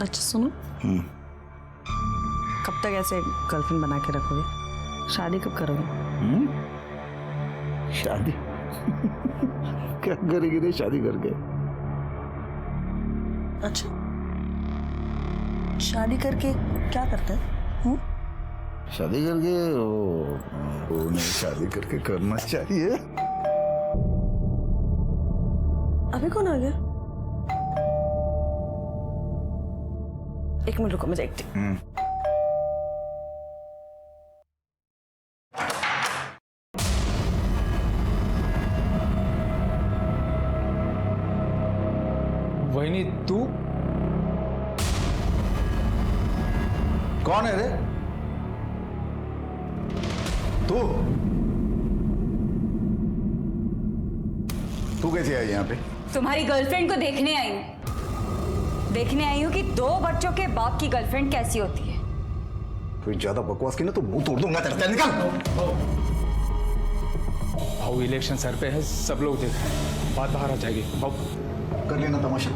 अच्छा सुनो, कब तक ऐसे गर्लफ्रेंड बना के रखोगे? शादी कब करोगे? शादी क्या करेगी रे शादी करके? अच्छा, शादी करके क्या करता है? शादी करके वो नहीं, शादी करके करना चाहिए। अभी कौन आ गया? एक मिनट रुको, मैं देखती हूँ। वहीनी तू कौन है रे? तू कैसे आई यहाँ पे? तुम्हारी गर्लफ्रेंड को देखने आई हूँ। देखने आई हूँ कि 2 बच्चों के बाप की गर्लफ्रेंड कैसी होती है। कोई ज्यादा बकवास की ना तो मुंह तोड़ दूंगा तेरा। निकल। भाऊ इलेक्शन सर पे है, सब लोग देख रहे हैं, बात बाहर आ जाएगी। भाऊ कर लेना तमाशा।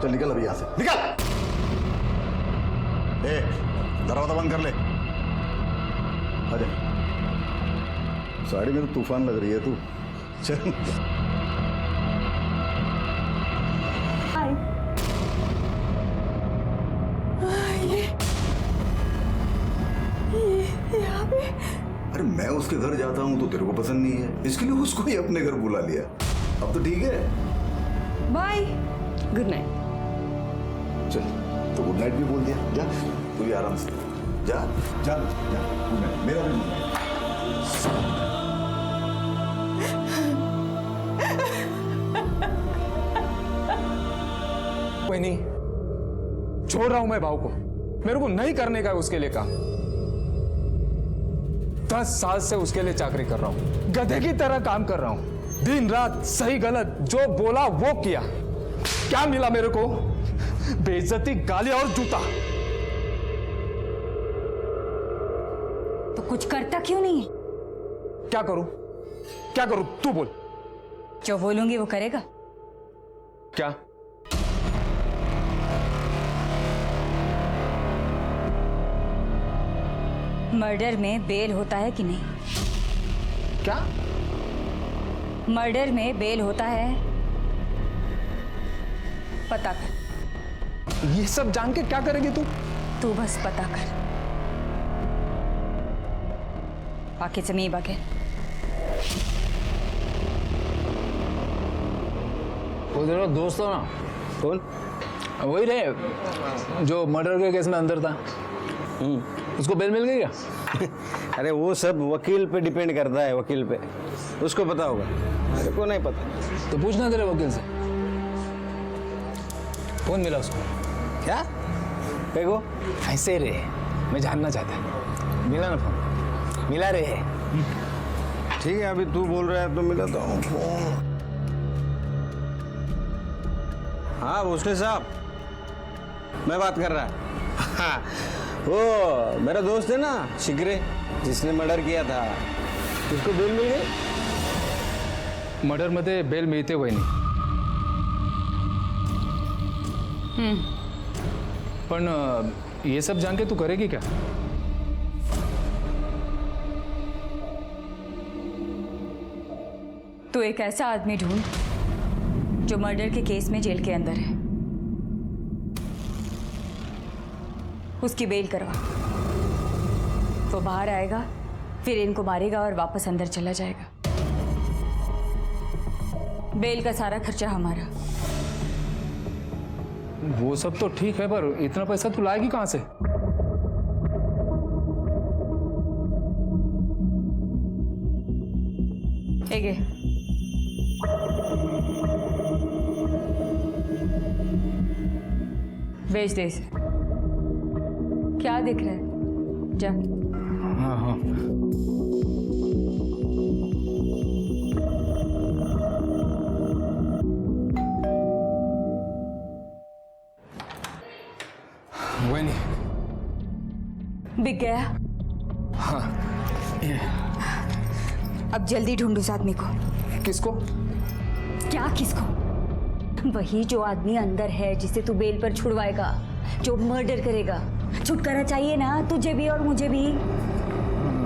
चल निकल अभी यहाँ से, निकल। ए, दरवाजा बंद कर ले। आजा। साड़ी में तो तूफान लग रही है तू। चल। यहाँ पे अरे मैं उसके घर जाता हूँ तो तेरे को पसंद नहीं है, इसके लिए उसको ही अपने घर बुला लिया। अब तो ठीक है। Bye, good night. चल तो गुड नाइट भी बोल दिया। जा तू भी आराम से जा जा जा। Good night. मेरा भी गुड नाइट। कोई नहीं, छोड़ रहा हूं मैं भाव को। मेरे को नहीं करने का है उसके लिए काम। 10 साल से उसके लिए चाकरी कर रहा हूं, गधे की तरह काम कर रहा हूं, दिन रात सही गलत जो बोला वो किया। क्या मिला मेरे को? बेइज्जती, गाली और जूता। तो कुछ करता क्यों नहीं है? क्या करूं? क्या करूं? तू बोल। जो बोलूंगी वो करेगा। क्या? मर्डर में बेल होता है कि नहीं? क्या? मर्डर में बेल होता है, पता कर। ये सब जान के क्या करेगी तू? तू बस पता कर, बाकी से मैं बगे। वो तेरा दोस्त हो ना? कौन? वही रहे जो मर्डर के केस में अंदर था। उसको बेल मिल गई क्या? अरे वो सब वकील पे डिपेंड करता है, वकील पे, उसको पता होगा, मेरे को नहीं पता। तो पूछना तेरे वकील से। फोन मिला उसको? क्या देखो? ऐसे रे, मैं जानना चाहता। मिला ना फोन? मिला रे। ठीक है, अभी तू बोल रहा है तो मिलाता हूँ फोन। हाँ भोसले साहब, मैं बात कर रहा हाँ, वो मेरा दोस्त है ना शिकरे, जिसने मर्डर किया था, उसको बेल मिल गई। मर्डर मध्ये बेल मिळते वहिनी। पण ये सब जान के तू करेगी क्या? तू एक ऐसा आदमी ढूंढ जो मर्डर के केस में जेल के अंदर है, उसकी बेल करवा। वो बाहर आएगा, फिर इनको मारेगा और वापस अंदर चला जाएगा। बेल का सारा खर्चा हमारा। वो सब तो ठीक है, पर इतना पैसा तू लाएगी कहां से? एगे बेच दे इसे। क्या दिख रहा है? जा। हाँ हाँ। वही नहीं। बिक गया? हाँ। ये अब जल्दी ढूंढ उस आदमी को। किसको? क्या किसको? वही जो आदमी अंदर है जिसे तू बेल पर छुड़वाएगा, जो मर्डर करेगा। छुटकारा चाहिए ना तुझे भी और मुझे भी।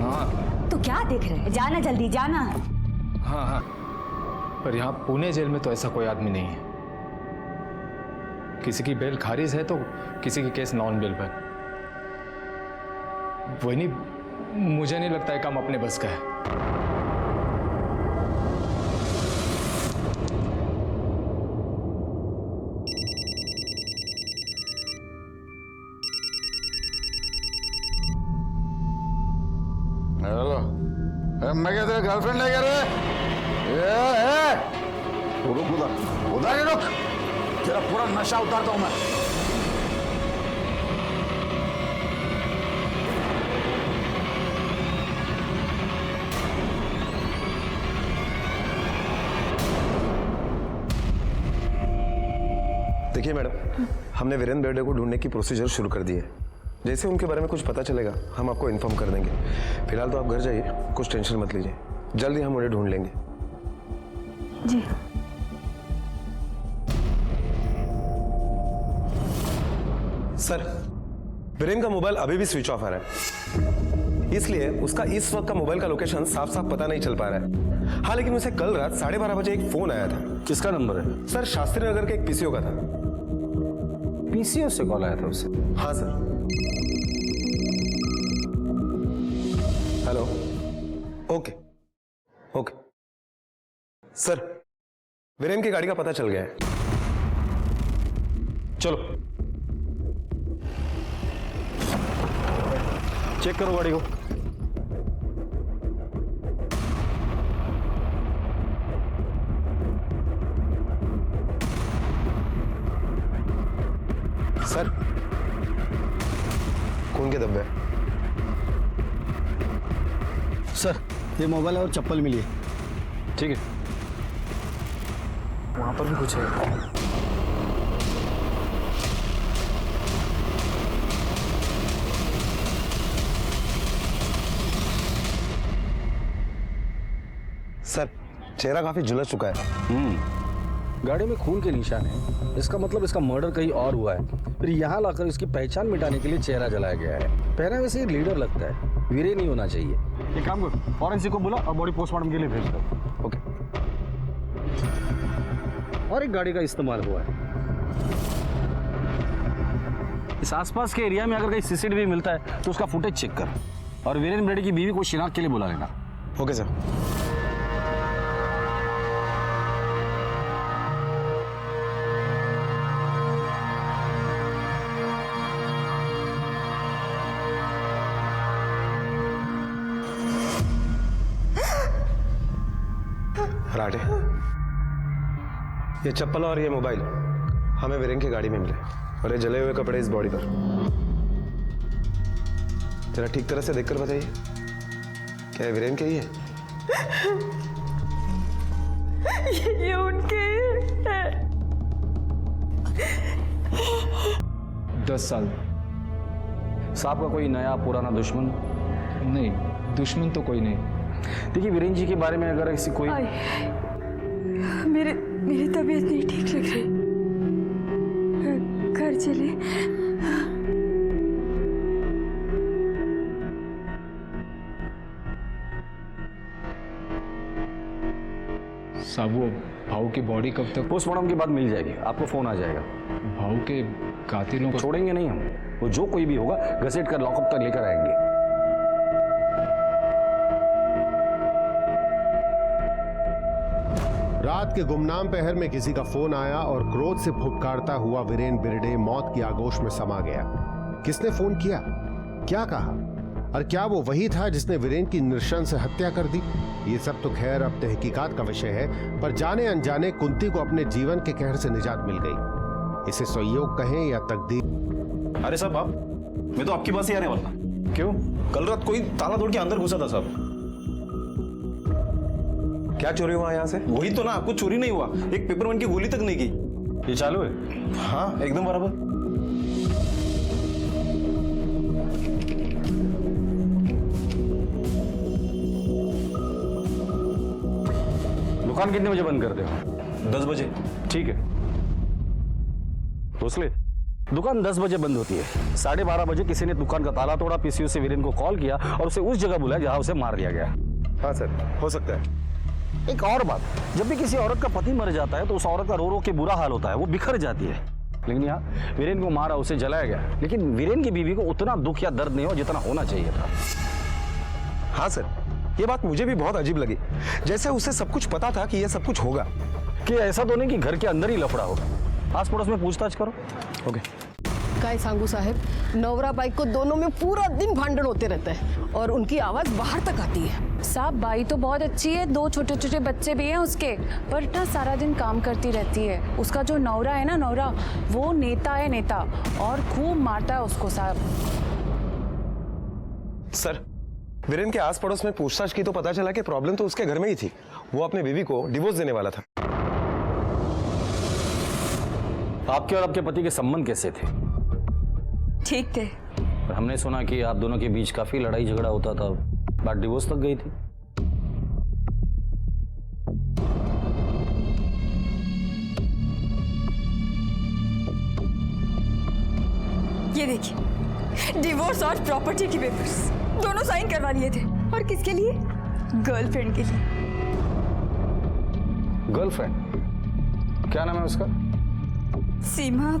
हाँ तो क्या देख रहे है, जाना जल्दी जाना। हाँ हाँ, पर यहाँ पुणे जेल में तो ऐसा कोई आदमी नहीं है। किसी की बेल खारिज है तो किसी की केस नॉन बेल पर। वही नहीं, मुझे नहीं लगता है काम अपने बस का है। हेलो, मैं क्या तेरा गर्लफ्रेंड लेकर रुक उधर ही रुक, तेरा पूरा नशा उतारता हूं मैं। देखिए मैडम, हमने वीरेंद्र बेर्डे को ढूंढने की प्रोसीजर शुरू कर दी है। जैसे उनके बारे में कुछ पता चलेगा हम आपको इन्फॉर्म कर देंगे। फिलहाल तो आप घर जाइए, कुछ टेंशन मत लीजिए, जल्दी हम उन्हें ढूंढ लेंगे। जी। सर, वीरेंद्र का मोबाइल अभी भी स्विच ऑफ आ रहा है, इसलिए उसका इस वक्त का मोबाइल का लोकेशन साफ साफ पता नहीं चल पा रहा है। हाँ, लेकिन उसे कल रात 12:30 बजे एक फोन आया था। किसका नंबर है? सर, शास्त्री नगर के एक पीसीओ का था। पीसीओ से कॉल आया था उससे? हाँ sir. Hello, okay okay sir, Virendra की गाड़ी का पता चल गया है। चलो चेक करो गाड़ी को। सर, खून के धब्बे। सर, ये मोबाइल और चप्पल मिली है। ठीक है, वहां पर भी कुछ है। सर, चेहरा काफी झुलस चुका है। गाड़ी में खून के निशान है, इसका मतलब इसका मर्डर कहीं और हुआ है। फिर यहाँ लाकर इसकी पहचान मिटाने के लिए चेहरा जलाया गया है। पहनावे से लीडर लगता है, वीरे नहीं होना चाहिए। एक काम करो, फॉरेंसिक को बुला और बॉडी पोस्टमार्टम के लिए भेज दो। ओके। और एक गाड़ी का इस्तेमाल हुआ है। इस आसपास के एरिया में अगर कहीं सीसीटीवी मिलता है तो उसका फुटेज चेक कर, और वीरेंद्र बेर्डे की बीवी को शिनाख्त के लिए बुला लेना। Okay sir. राडे, ये चप्पल और ये मोबाइल हमें वीरेंद्र की गाड़ी में मिले, और ये जले हुए कपड़े इस बॉडी पर। जरा ठीक तरह से देखकर बताइए, क्या ये वीरेंद्र के ही है? ये उनके है। 10 साल। साहब का कोई नया पुराना दुश्मन? नहीं, दुश्मन तो कोई नहीं। देखिए, वीरेंद्र जी के बारे में अगर ऐसी कोई मेरी तबीयत नहीं ठीक लग रही, घर चले। साहब, वो भाऊ की बॉडी कब तक? पोस्टमार्टम के बाद मिल जाएगी, आपको फोन आ जाएगा। भाऊ के कातिलों को छोड़ेंगे नहीं हम, वो जो कोई भी होगा घसीट कर लॉकअप तक लेकर आएंगे। रात के गुमनाम पहर में किसी का फोन आया और क्रोध से फुफकारता हुआ वीरेंद्र बेर्डे मौत की आगोश में समा गया। किसने फोन किया, क्या कहा, और क्या वो वही था जिसने वीरेंद्र की नृशंस हत्या कर दी? ये सब तो खैर अब तहकीकात का विषय है, पर जाने अनजाने कुंती को अपने जीवन के कहर से निजात मिल गई। इसे संयोग कहें या तकदीर। अरे साहब, आप, मैं तो आपके पास ही आने वाला। क्यों? कल रात कोई ताला तोड़ के अंदर घुसा था साहब। क्या चोरी हुआ यहाँ से? वही तो ना, कुछ चोरी नहीं हुआ, एक पेपरमैन की गोली तक नहीं गई। ये चालू है? हाँ, एकदम बराबर। दुकान कितने बजे बंद करते हो? 10 बजे। ठीक है, भोसले, दुकान 10 बजे बंद होती है। 12:30 बजे किसी ने दुकान का ताला तोड़ा, पीसीओ से वीरेन को कॉल किया और उसे उस जगह बुलाया जहां उसे मार दिया गया। हाँ सर, हो सकता है। एक और बात, जब भी किसी औरत का पति मर जाता है तो उस औरत का रो रो के बुरा हाल होता है, वो बिखर जाती है। लेकिन यहाँ वीरेन को मारा, उसे जलाया गया, लेकिन वीरेन की बीवी को उतना दुख या दर्द नहीं हो जितना होना चाहिए था। हाँ सर, ये बात मुझे भी बहुत अजीब लगी, जैसे उसे सब कुछ पता था कि ये सब कुछ होगा। कि ऐसा तो नहीं कि घर के अंदर ही लफड़ा हो। आस पड़ोस में पूछताछ करो। ओके। काय सांगू साहेब, नवरा बाई को दोनों में पूरा दिन भांडण होते रहते हैं और उनकी आवाज बाहर तक आती है। साहब, बाई तो बहुत अच्छी है, 2 छोटे छोटे बच्चे भी हैं उसके, पर ना सारा दिन काम करती रहती है। उसका जो नौरा है ना, नौरा, वो नेता है, नेता, और खूब मारता है उसको साहब। सर, वीरेन के आस पड़ोस में पूछताछ की तो पता चला कि प्रॉब्लम तो उसके घर में ही थी। वो अपनी बीवी को डिवोर्स देने वाला था। आपके और आपके पति के संबंध कैसे थे? ठीक थे। पर हमने सुना कि आप दोनों के बीच काफी लड़ाई झगड़ा होता था, बात डिवोर्स तक गई थी। ये देखिए, डिवोर्स और प्रॉपर्टी के पेपर्स दोनों साइन करवा लिए थे। और किसके लिए? गर्लफ्रेंड के लिए। गर्लफ्रेंड? क्या नाम है उसका? सीमा।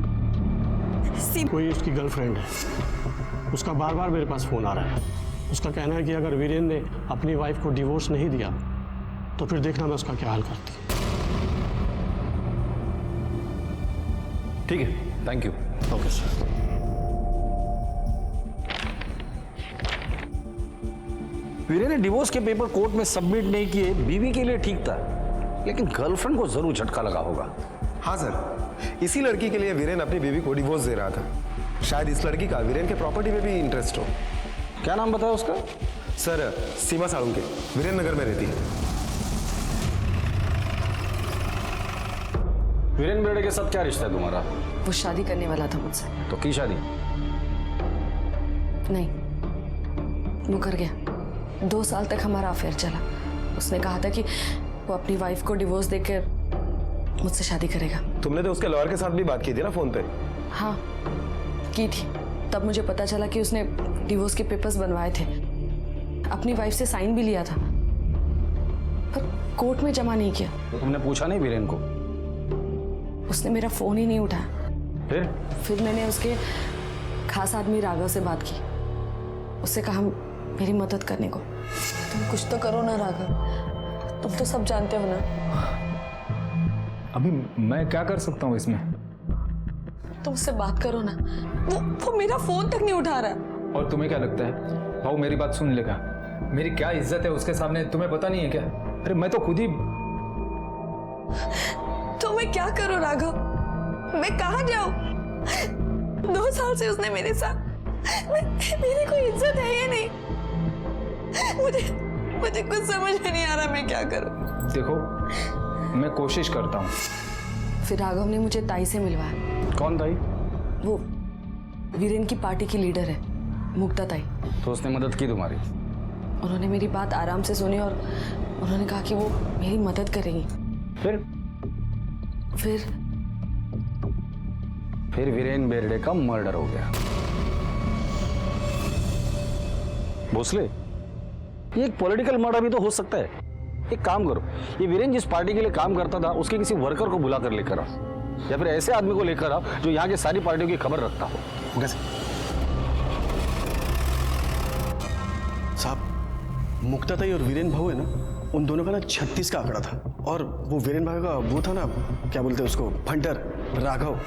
कोई उसकी गर्लफ्रेंड है, उसका बार बार मेरे पास फोन आ रहा है। उसका कहना है कि अगर वीरेन ने अपनी वाइफ को डिवोर्स नहीं दिया तो फिर देखना मैं उसका क्या हाल करती है। ठीक है, thank you. Okay sir. Viren ने डिवोर्स के पेपर कोर्ट में सबमिट नहीं किए, बीवी के लिए ठीक था, लेकिन गर्लफ्रेंड को जरूर झटका लगा होगा। हाँ सर, इसी लड़की के लिए वीरेन अपनी बीवी को डिवोर्स दे रहा था। शायद इस लड़की का वीरेन के प्रॉपर्टी में भी इंटरेस्ट हो। क्या नाम बताया उसका? सर, सीमा साळुंके, वीरेन नगर में रहती है। वीरेन बेड़े के साथ क्या रिश्ता है तुम्हारा? वो शादी करने वाला था मुझसे। तो की शादी? नहीं, वो कर गया। 2 साल तक हमारा अफेयर चला। उसने कहा था कि वो अपनी वाइफ को डिवोर्स देकर मुझसे शादी करेगा। तुमने तो उसके लॉयर के साथ भी बात की थी ना फोन पे? हाँ, की थी। तब मुझे पता चला कि उसने डिवोर्स के पेपर्स बनवाए थे, अपनी वाइफ से साइन भी लिया था, पर कोर्ट में जमा नहीं किया। तो तुमने पूछा नहीं वीरेन को? उसने मेरा फोन ही नहीं उठाया। फिर मैंने उसके खास आदमी राघव से बात की। उससे कहा मेरी मदद करने को। तुम कुछ तो करो ना राघव, तुम तो सब जानते हो ना। अभी मैं क्या कर सकता हूँ इसमें? तुम उससे बात करो ना। वो मेरा फोन तक नहीं उठा रहा। और तुम्हें क्या लगता है भाऊ मेरी बात सुन लेगा? मेरी क्या इज्जत है उसके सामने, तुम्हें पता नहीं है क्या? अरे मैं तो खुद ही। तो मैं क्या करूं राघव? मैं कहाँ जाऊं? 2 साल से उसने मेरे साथ, मेरी कोई इज्जत है या नहीं? मुझे कुछ समझ में नहीं आ रहा मैं क्या करूं। देखो, मैं कोशिश करता हूँ। फिर राघव ने मुझे ताई से मिलवाया। कौन ताई? वो वीरेन की पार्टी की लीडर है, मुक्ता ताई। तो उसने मदद की तुम्हारी? उन्होंने मेरी बात आराम से सुनी और उन्होंने कहा कि वो मेरी मदद करेंगी। फिर वीरेन बेर्डे का मर्डर हो गया। भोसले, ये एक पॉलिटिकल मर्डर भी तो हो सकता है। एक काम करो, ये वीरेन जिस पार्टी के लिए काम करता था उसके किसी वर्कर को बुला कर लेकर आओ, या फिर ऐसे आदमी को लेकर आओ जो यहाँ की सारी पार्टियों की खबर रखता हो। साहब, मुक्ता ताई और वीरेन भाऊ है ना, उन दोनों का ना 36 का आंकड़ा था। और वो वीरेन भाई का वो था ना, क्या बोलते हैं उसको, फंटर राघव,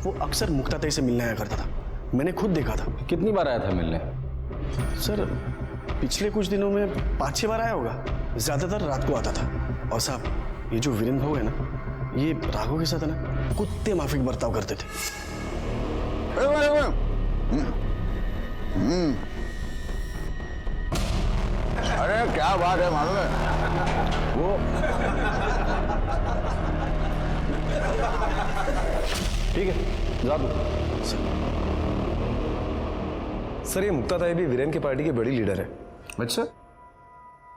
वो अक्सर मुक्ता ताई से मिलने आया करता था। मैंने खुद देखा था। कितनी बार आया था मिलने? सर, पिछले कुछ दिनों में 5-6 बार आया होगा, ज्यादातर रात को आता था। और साहब, ये जो वीरेन भाऊ है ना, ये राघव के साथ है ना कुत्ते माफिक बर्ताव करते थे। अरे क्या बात है, मालूम है वो ठीक है, जा दो। सर, ये मुक्ता ताई भी वीरेन की पार्टी की बड़ी लीडर है। अच्छा,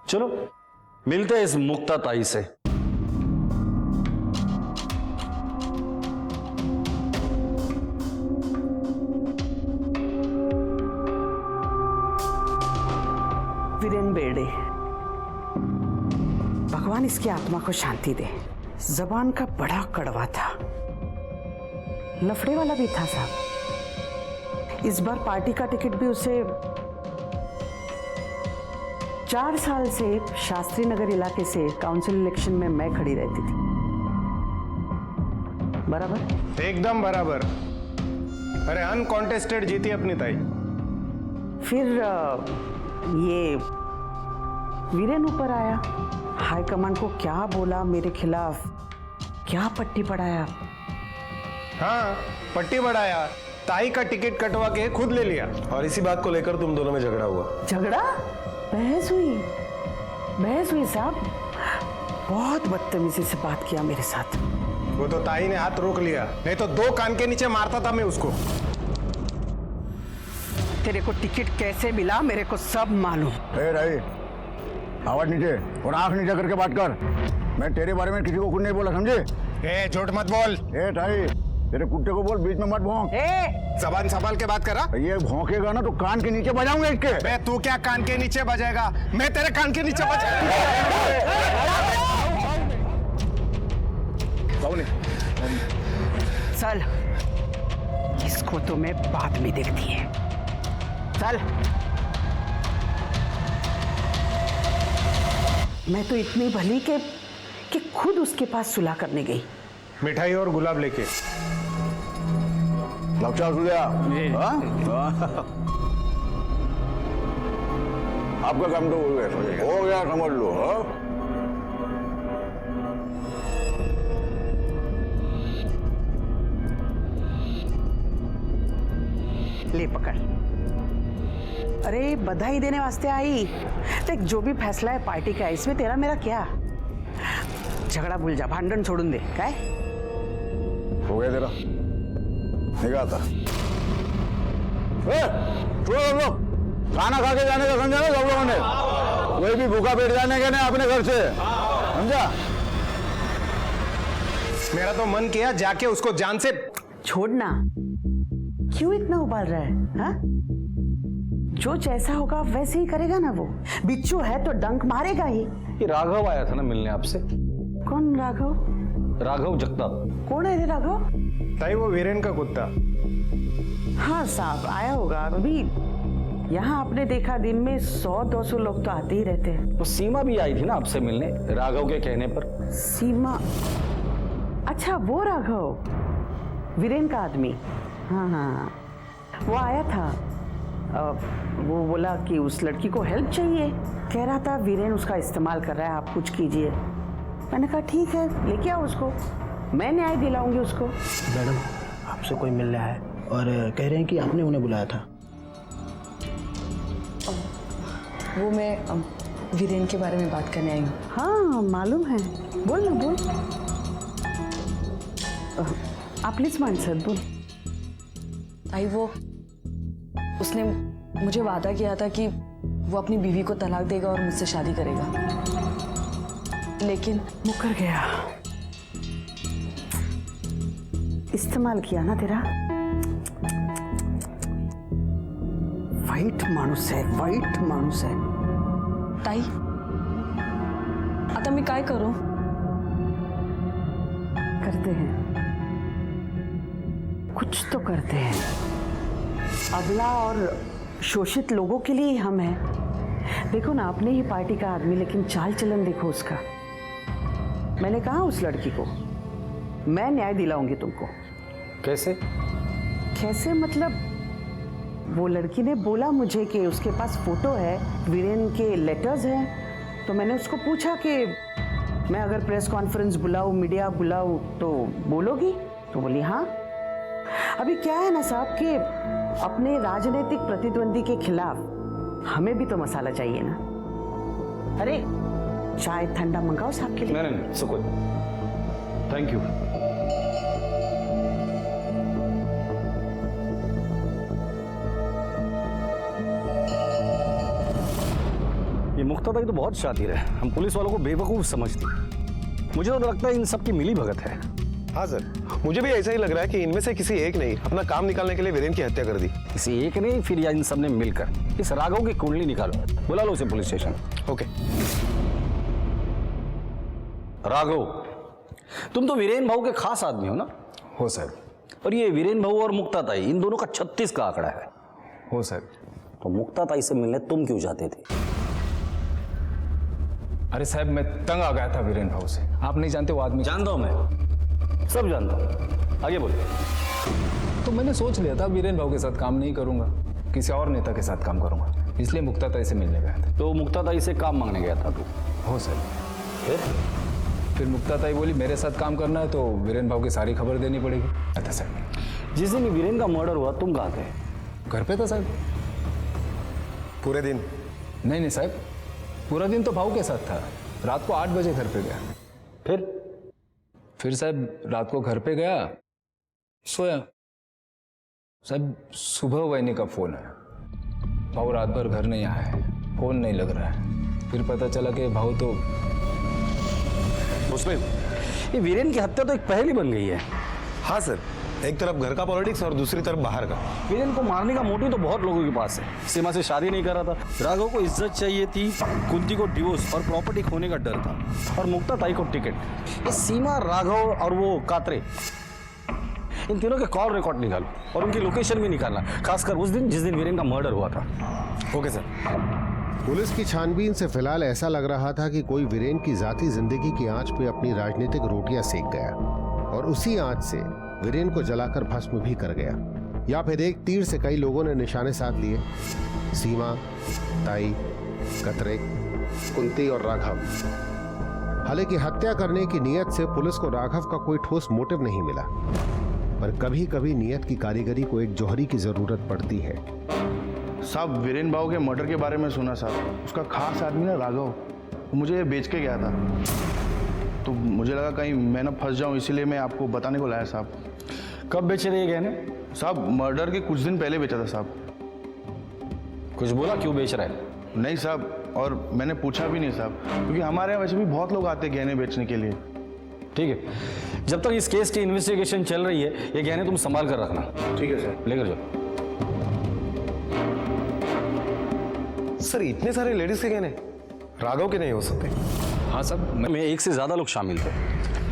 चलो मिलते हैं इस मुक्ता ताई से। वीरेन बेर्डे, भगवान इसकी आत्मा को शांति दे। जबान का बड़ा कड़वा था, लफड़े वाला भी था साहब। इस बार पार्टी का टिकट भी उसे 4 साल से शास्त्री नगर इलाके से काउंसिल इलेक्शन में मैं खड़ी रहती थी। बराबर? एकदम बराबर। अरे अनकॉन्टेस्टेड जीती अपनी ताई। फिर ये वीरेन ऊपर आया, हाईकमान को क्या बोला मेरे खिलाफ, क्या पट्टी पढ़ाया। हाँ, पट्टी बढ़ाया, ताई का टिकट कटवा के खुद ले लिया। और इसी बात को लेकर तुम दोनों में झगड़ा हुआ। झगड़ा? बहस हुई साहब। बहुत बदतमीजी से बात किया मेरे साथ। वो तो ताई ने हाथ रोक लिया, नहीं तो 2 कान के नीचे मारता था मैं उसको। तेरे को टिकट कैसे मिला मेरे को सब मालूम। राई, आवाज नीचे और आंख नीचे करके बात कर। मैं तेरे बारे में किसी को कुछ नहीं बोला, समझे? झूठ मत बोल। ताई, तेरे कुत्ते को बोल, बीच में मत भौंक। जबान संभाल के बात करा। ये भौंकेगा ना तो कान के नीचे बजाऊंगा इसके। बे तू क्या कान के नीचे बजाएगा, मैं तेरे कान के नीचे बजाऊंगा। चल, इसको तो मैं बाद में देखती है। चल। मैं तो इतनी भली कि खुद उसके पास सुलह करने गई। मिठाई और गुलाब लेके। लक्षण हो गया? आपका काम तो हो गया समझ लो। ले पकड़। अरे बधाई देने वास्ते आई। देख, जो भी फैसला है पार्टी का, इसमें तेरा मेरा क्या। झगड़ा भूल जा, भांडण छोड़ून दे। काय हो गया तेरा निकालता। खाना खा के जाने का समझा ना सब लोगों ने? कोई भी भूखा पेट जाने का नहीं अपने घर से, समझा? मेरा तो मन किया जाके उसको जान से छोड़ना। क्यों इतना उबाल रहा है? हा? जो जैसा होगा वैसे ही करेगा ना वो। बिच्छू है तो डंक मारेगा ही। ये राघव आया था ना मिलने आपसे। कौन राघव? राघव जगताप। कौन है रे राघव? ताई वो वीरेन का कुत्ता। हाँ साहब, आया होगा। अभी यहाँ आपने देखा दिन में 100-200 लोग तो आते ही रहते हैं। वो सीमा भी आई थी ना आपसे मिलने, राघव के कहने पर। सीमा? अच्छा, वो राघव, वीरेन का आदमी। हाँ, वो आया था। वो बोला कि उस लड़की को हेल्प चाहिए। कह रहा था वीरेन उसका इस्तेमाल कर रहा है, आप कुछ कीजिए। मैंने कहा ठीक है, लेके आओ उसको, मैं न्याय दिलाऊंगी उसको। मैडम, आपसे कोई मिल रहा है और कह रहे हैं कि आपने उन्हें बुलाया था। वो मैं वीरेन के बारे में बात करने आई हूँ। हाँ मालूम है, बोल ना बोल। आपलीच माणसं, बोल। आई, वो उसने मुझे वादा किया था कि वो अपनी बीवी को तलाक देगा और मुझसे शादी करेगा, लेकिन मुकर गया। इस्तेमाल किया ना तेरा। वाईट माणूस आहे, वाईट माणूस आहे। ताई, आता मी काय करू? करते हैं, कुछ तो करते हैं। अबला और शोषित लोगों के लिए हम हैं। देखो ना, अपने ही पार्टी का आदमी, लेकिन चाल चलन देखो उसका। मैंने कहा उस लड़की को मैं न्याय दिलाऊंगी तुमको। कैसे? कैसे मतलब, वो लड़की ने बोला मुझे कि उसके पास फोटो है, वीरेन के लेटर्स हैं। तो मैंने उसको पूछा कि मैं अगर प्रेस कॉन्फ्रेंस बुलाऊं, मीडिया बुलाऊं तो बोलोगी? तो बोली हाँ। अभी क्या है ना साहब कि अपने राजनीतिक प्रतिद्वंदी के खिलाफ हमें भी तो मसाला चाहिए ना। अरे चाय ठंडा मंगाओ साहब के लिए। नहीं, सुको, थैंक यू। ये मुख्तार तो बहुत शातिर है, हम पुलिस वालों को बेवकूफ समझती। मुझे तो लगता है इन सब की मिली भगत है। हाँ सर, मुझे भी ऐसा ही लग रहा है कि इनमें से किसी एक ने अपना काम निकालने के लिए वीरेन की हत्या कर दी। किसी एक ने फिर या इन सब ने मिलकर इस राघव की कुंडली निकालो, बुला लो उसे पुलिस स्टेशन। ओके। राघव, तुम तो वीरेन भाऊ के खास आदमी हो ना? हो सर। और ये वीरेन भाऊ और मुक्ताताई, इन दोनों का 36 का आंकड़ा है। हो सर। तो मुक्ताताई से मिलने तुम क्यों जाते थे? अरे साहब, मैं तंग आ गया था वीरेन भाऊ से। आप नहीं जानते वो आदमी। जानता हूं मैं, सब जानता हूं। आगे बोलिए। तो मैंने सोच लिया था वीरेन भाऊ के साथ काम नहीं करूंगा, किसी और नेता के साथ काम करूंगा, इसलिए मुक्ताताई से मिलने गया था। तो मुक्ताताई से काम मांगने गया था तू? हो सर। फिर मुक्ताताई बोली मेरे साथ काम करना है तो वीरेन भाऊ की सारी खबर देनी पड़ेगी। अच्छा सर। जिस दिन वीरेन का मर्डर हुआ तुम कहाँ थे? घर पे था साहब। पूरे दिन? नहीं साहब, पूरा दिन तो भाऊ के साथ था। रात को 8 बजे घर पे गया। फिर साहब रात को घर पे गया, सोया। साहब सुबह वैनी का फोन है, भाऊ रात भर घर नहीं आया है, फोन नहीं लग रहा है। फिर पता चला कि भाऊ तो उसमें ये वीरेन की हत्या तो एक पहेली बन गई है। हाँ सर, एक तरफ घर का पॉलिटिक्स और दूसरी तरफ बाहर का। वीरेन को मारने का मोटिव तो बहुत लोगों के पास है। सीमा से शादी नहीं कर रहा था, राघव को इज्जत चाहिए थी, कुंती को डिवोर्स और प्रॉपर्टी खोने का डर था, और मुक्ताताई को टिकट। ये सीमा, राघव और वो कात्रे, इन तीनों के कॉल रिकॉर्ड निकालो और उनकी लोकेशन भी निकालना, खासकर उस दिन जिस दिन वीरेन का मर्डर हुआ था। Okay sir. पुलिस की छानबीन से फिलहाल ऐसा लग रहा था कि कोई वीरेन की जाती जिंदगी की आंच पे अपनी राजनीतिक रोटियां सेक गया और उसी आंच से वीरेन को जलाकर भस्म भी कर गया, या फिर एक तीर से कई लोगों ने निशाने साध लिए। सीमा, ताई, कतरे, कुंती और राघव। हालांकि हत्या करने की नीयत से पुलिस को राघव का कोई ठोस मोटिव नहीं मिला, पर कभी कभी नीयत की कारीगरी को एक जौहरी की जरूरत पड़ती है। साहब, वीरेन भाऊ के मर्डर के बारे में सुना साहब। उसका खास आदमी ना राघव, वो मुझे ये बेच के गया था, तो मुझे लगा कहीं मैं ना फंस जाऊं, इसीलिए मैं आपको बताने को लाया साहब। कब बेचे थे ये गहने? साहब मर्डर के कुछ दिन पहले बेचा था साहब। कुछ बोला क्यों बेच रहा है? नहीं साहब, और मैंने पूछा भी नहीं साहब, क्योंकि हमारे यहाँ वैसे भी बहुत लोग आते हैं गहने बेचने के लिए। ठीक है, जब तक इस केस की इन्वेस्टिगेशन चल रही है ये गहने तुम संभाल कर रखना। ठीक है सर। लेकर जाओ। सर इतने सारे लेडीज के गहने राघव के नहीं हो सकते। हाँ सब में एक से ज्यादा लोग शामिल थे।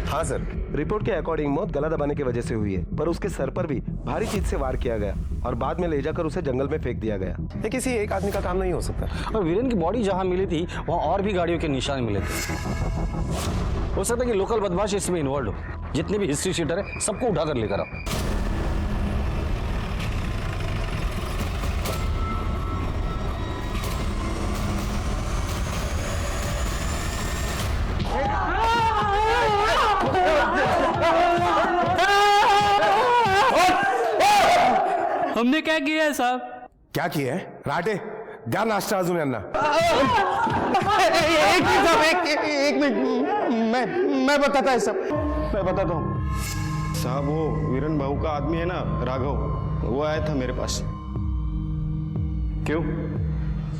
हाँ सर, रिपोर्ट के अकॉर्डिंग मौत गला दबाने की वजह से हुई है, पर उसके सर पर भी भारी चीज से वार किया गया और बाद में ले जाकर उसे जंगल में फेंक दिया गया। ये किसी एक आदमी का काम नहीं हो सकता। और वीरेन की बॉडी जहां मिली थी वहां और भी गाड़ियों के निशान मिले थे। हो सकता है कि लोकल बदमाश इसमें इन्वॉल्व हो। जितने भी हिस्ट्री शीटर है सबको उठाकर लेकर आओ। हमने क्या किया है साहब? क्या किया है? राटे द्या नाश्ता अजून यांना। एक मिनट, मैं बताता है सब, मैं बताता हूँ साहब। वो वीरेन भाऊ का आदमी है ना राघव, वो आया था मेरे पास। क्यों?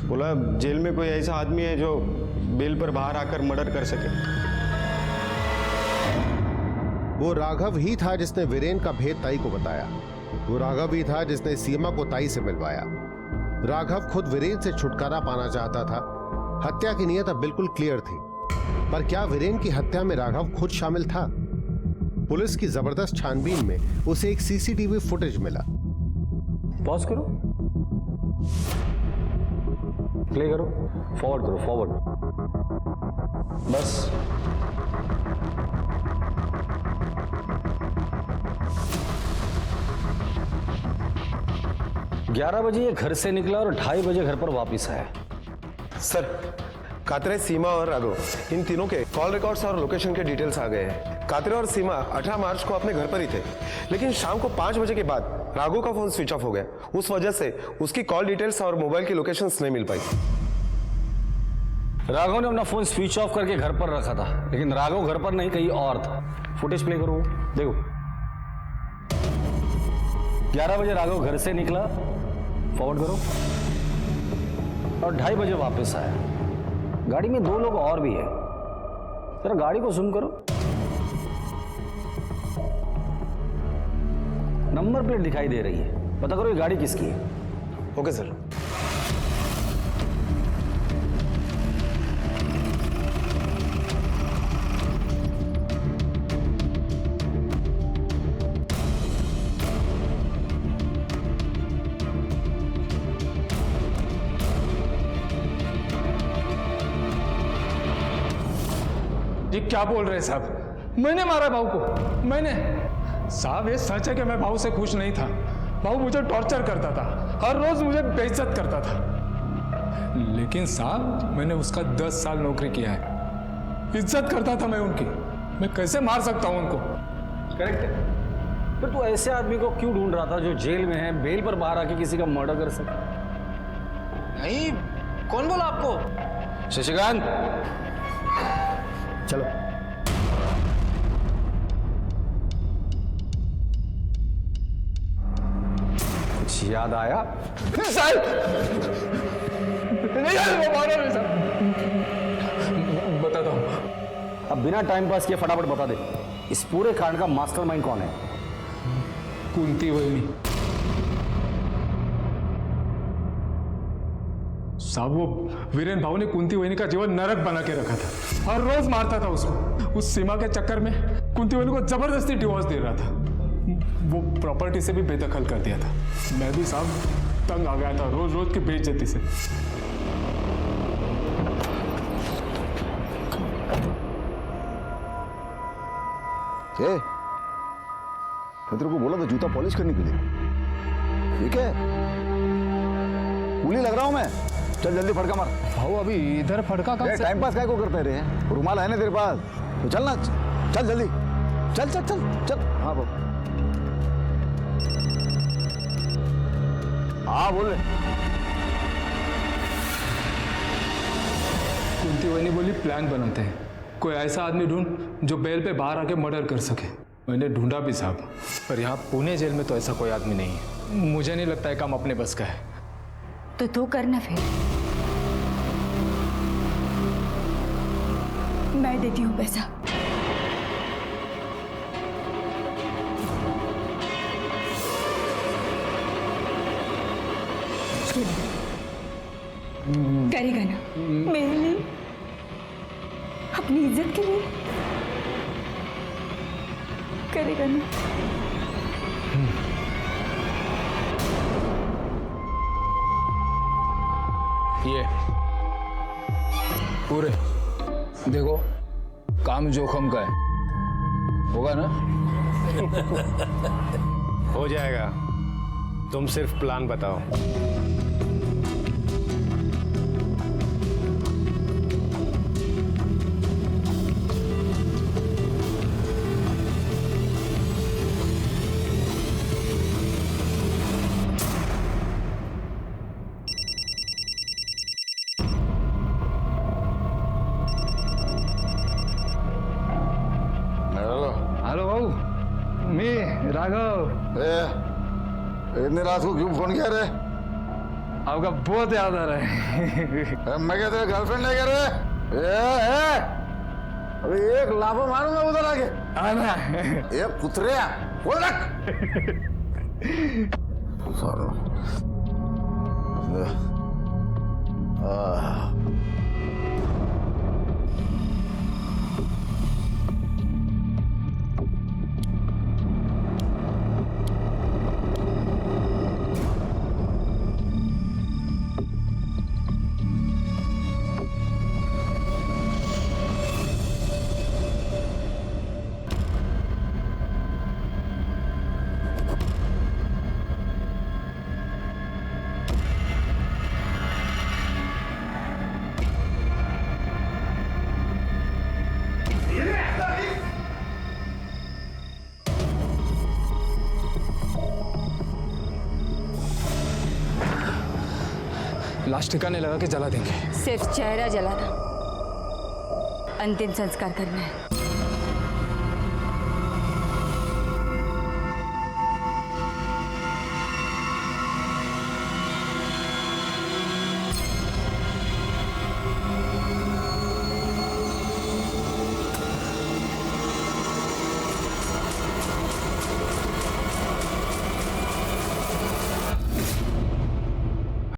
बोला जेल में कोई ऐसा आदमी है जो बेल पर बाहर आकर मर्डर कर सके। वो राघव ही था जिसने वीरेन का भेद ताई को बताया। वो राघव ही था जिसने सीमा को ताई से मिलवाया। राघव खुद वीरेन से छुटकारा पाना चाहता था। हत्या की नीयत अब बिल्कुल क्लियर थी, पर क्या वीरेन की हत्या में राघव खुद शामिल था? पुलिस की जबरदस्त छानबीन में उसे एक सीसीटीवी फुटेज मिला। पॉज करो, प्ले करो, फॉरवर्ड करो, फॉरवर्ड। बस 11 बजे ये घर से निकला और 2:30 बजे घर पर वापस आया। सर कात्रे, सीमा और राघव, इन तीनों के कॉल रिकॉर्ड्स और लोकेशन के डिटेल्स आ गए हैं। कात्रे और सीमा 18 मार्च को अपने घर पर ही थे, लेकिन शाम को 5 बजे के बाद राघव का फोन स्विच ऑफ हो गया। उस वजह से उसकी कॉल डिटेल्स और मोबाइल की लोकेशंस नहीं मिल पाई। राघव ने अपना फोन स्विच ऑफ करके घर पर रखा था, लेकिन राघव घर पर नहीं, कहीं और था। फुटेज प्ले करो, देखो। 11 बजे राघव घर से निकला, फॉरवर्ड करो, और 2:30 बजे वापस आया। गाड़ी में 2 लोग और भी है, जरा गाड़ी को जूम करो। नंबर प्लेट दिखाई दे रही है, पता करो ये गाड़ी किसकी है। Okay sir. ये क्या बोल रहे हैं साहब? मैंने मारा भाऊ को, मैंने। साहब ये सच है कि मैं भाऊ से खुश नहीं था। भाऊ मुझे टॉर्चर करता था, हर रोज मुझे बेइज्जत करता था। लेकिन साहब मैंने उसका 10 साल नौकरी किया है, इज्जत करता था मैं उनकी। मैं कैसे मार सकता हूं उनको? करेक्ट है। फिर तू ऐसे आदमी को क्यों ढूंढ रहा था जो जेल में है, बेल पर बाहर आके किसी का मर्डर कर सके? नहीं, कौन बोला आपको? शशिकांत, चलो। कुछ याद आया? बताता हूं। अब बिना टाइम पास किए फटाफट बता दे, इस पूरे कांड का मास्टरमाइंड कौन है? कुंती वहिनी। साहब वो वीरेन भाऊ ने कुंती वहिनी का जीवन नरक बना के रखा था। हर रोज मारता था उसको। उस सीमा के चक्कर में कुंती वहिनी को जबरदस्ती डिवोर्स दे रहा था। वो प्रॉपर्टी से भी बेदखल कर दिया था। मैं भी साहब तंग आ गया था रोज रोज की बेइज्जती से। मैं तेरे को बोला था जूता पॉलिश करने के लिए, ठीक है? कूली लग रहा हूं मैं। चल जल्दी फड़का मार। भाऊ अभी इधर फड़का कहाँ से? टाइम पास काय को करते रहे? रुमाल है ना तेरे पास, तो चल ना, चल जल्दी, चल चल चल चल। हाँ बाबू, हाँ बोल। कुंती वहिनी बोली प्लान बनाते हैं, कोई ऐसा आदमी ढूंढ जो बेल पे बाहर आके मर्डर कर सके। मैंने ढूंढा भी साहब, पर यहाँ पुणे जेल में तो ऐसा कोई आदमी नहीं है। मुझे नहीं लगता है काम अपने बस का है। तो तू करना फिर। मैं देती हूँ पैसा। करेगा ना मेरे लिए, अपनी इज्जत के लिए करेगा ना? ये पूरे देखो, काम जोखम का है, होगा ना? हो जाएगा, तुम सिर्फ प्लान बताओ। हेलो भाऊ, मैं राघव। इतनी रात को क्यों फोन किया रे? आपका बहुत याद आ रहा है। मैं क्या तेरा गर्लफ्रेंड नहीं कर रहे? अभी एक लाफा मारूंगा उधर आके। आना ये पुत्रिया बोल रख। लाश ठिकाने लगा के जला देंगे। सिर्फ चेहरा जलाना, अंतिम संस्कार करना है।